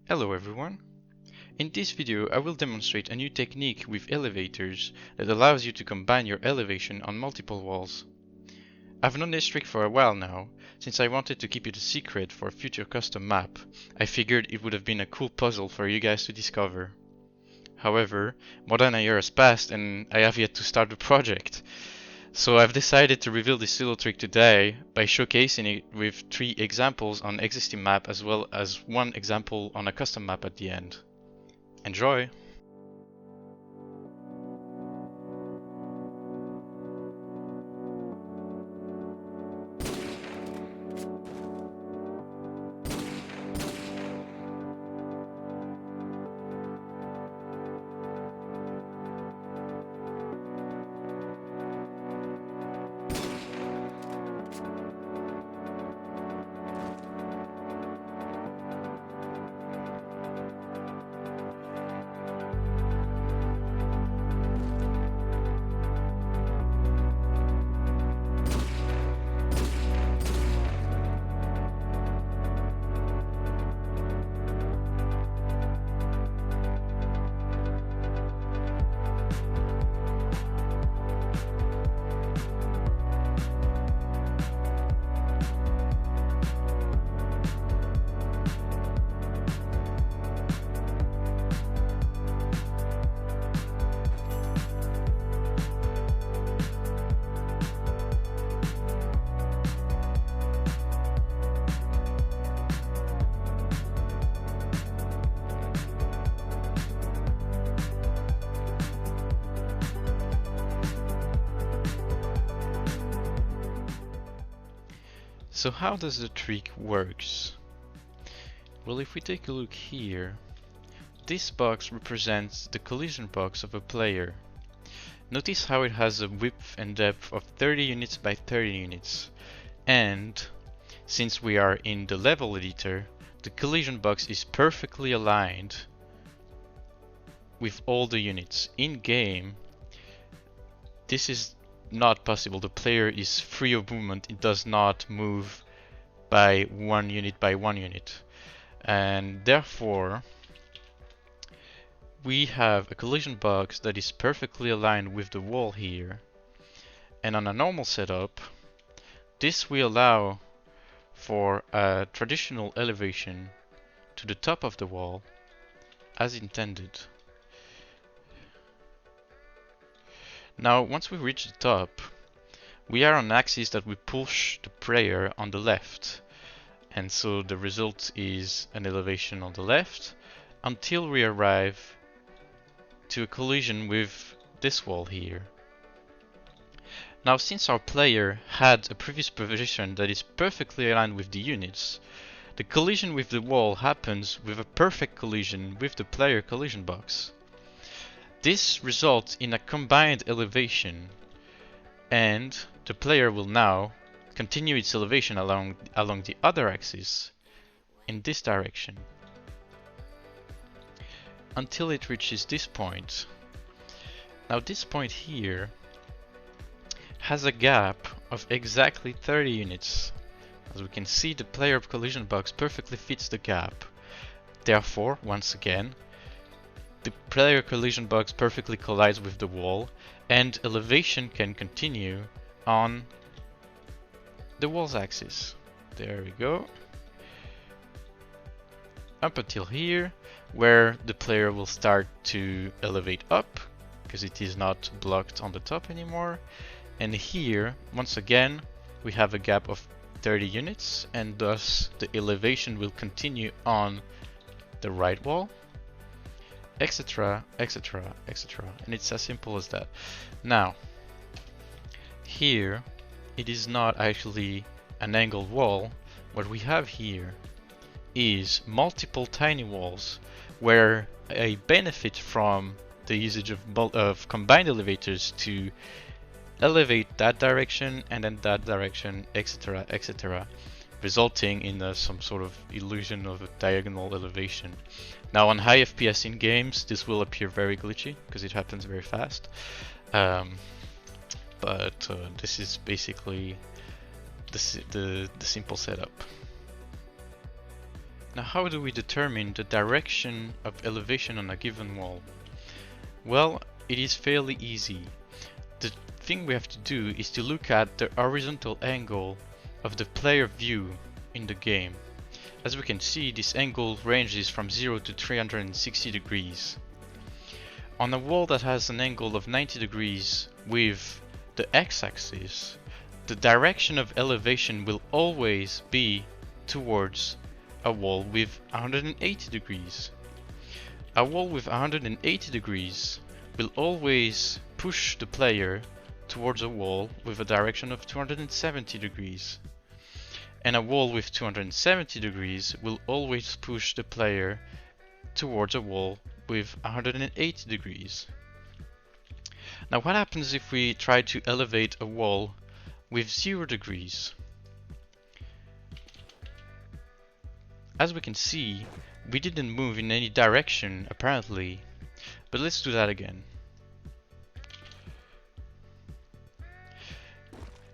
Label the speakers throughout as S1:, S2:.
S1: Hello everyone! In this video I will demonstrate a new technique with elevators that allows you to combine your elevation on multiple walls. I've known this trick for a while now. Since I wanted to keep it a secret for a future custom map, I figured it would have been a cool puzzle for you guys to discover. However, more than a year has passed and I have yet to start the project. So I've decided to reveal this little trick today by showcasing it with 3 examples on existing map as well as 1 example on a custom map at the end. Enjoy! So how does the trick works? Well, if we take a look here, this box represents the collision box of a player. Notice how it has a width and depth of 30 units by 30 units. And since we are in the level editor, the collision box is perfectly aligned with all the units. In game, this is not possible. The player is free of movement. It does not move by one unit. And therefore, we have a collision box that is perfectly aligned with the wall here. And on a normal setup, this will allow for a traditional elevation to the top of the wall as intended. Now, once we reach the top, we are on an axis that we push the player on the left. And so the result is an elevation on the left until we arrive to a collision with this wall here. Now, since our player had a previous position that is perfectly aligned with the units, the collision with the wall happens with a perfect collision with the player collision box. This results in a combined elevation, and the player will now continue its elevation along the other axis in this direction until it reaches this point. Now this point here has a gap of exactly 30 units. As we can see, the player collision box perfectly fits the gap. Therefore, once again, the player collision box perfectly collides with the wall, and elevation can continue on the wall's axis. There we go. Up until here, where the player will start to elevate up, because it is not blocked on the top anymore. And here, once again, we have a gap of 30 units, and thus the elevation will continue on the right wall, etc, etc, etc. And it's as simple as that. Now, here, it is not actually an angled wall. What we have here is multiple tiny walls, where a benefit from the usage of combined elevators to elevate that direction and then that direction, etc, etc, resulting in some sort of illusion of a diagonal elevation. Now on high FPS in games, this will appear very glitchy because it happens very fast. But this is basically the simple setup. Now, how do we determine the direction of elevation on a given wall? Well, it is fairly easy. The thing we have to do is to look at the horizontal angle of the player view in the game. As we can see, this angle ranges from 0 to 360 degrees. On a wall that has an angle of 90 degrees with the x-axis, the direction of elevation will always be towards a wall with 180 degrees. A wall with 180 degrees will always push the player towards a wall with a direction of 270 degrees. And a wall with 270 degrees will always push the player towards a wall with 180 degrees. Now, what happens if we try to elevate a wall with 0 degrees? As we can see, we didn't move in any direction apparently, but let's do that again.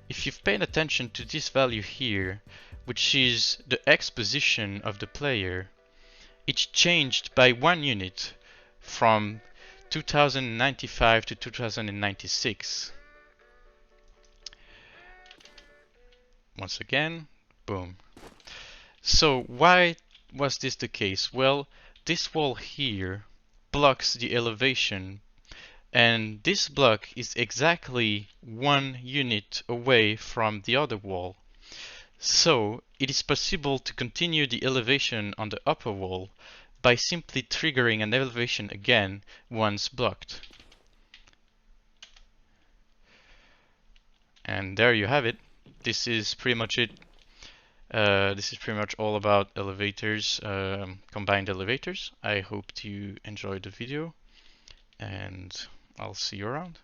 S1: If you've paid attention to this value here, which is the x position of the player, it's changed by 1 unit from 2095 to 2096. Once again, boom. So why was this the case? Well, this wall here blocks the elevation, and this block is exactly 1 unit away from the other wall. So it is possible to continue the elevation on the upper wall by simply triggering an elevation again once blocked. And there you have it. This is pretty much it. This is pretty much all about elevators, combined elevators. I hope you enjoyed the video, and I'll see you around.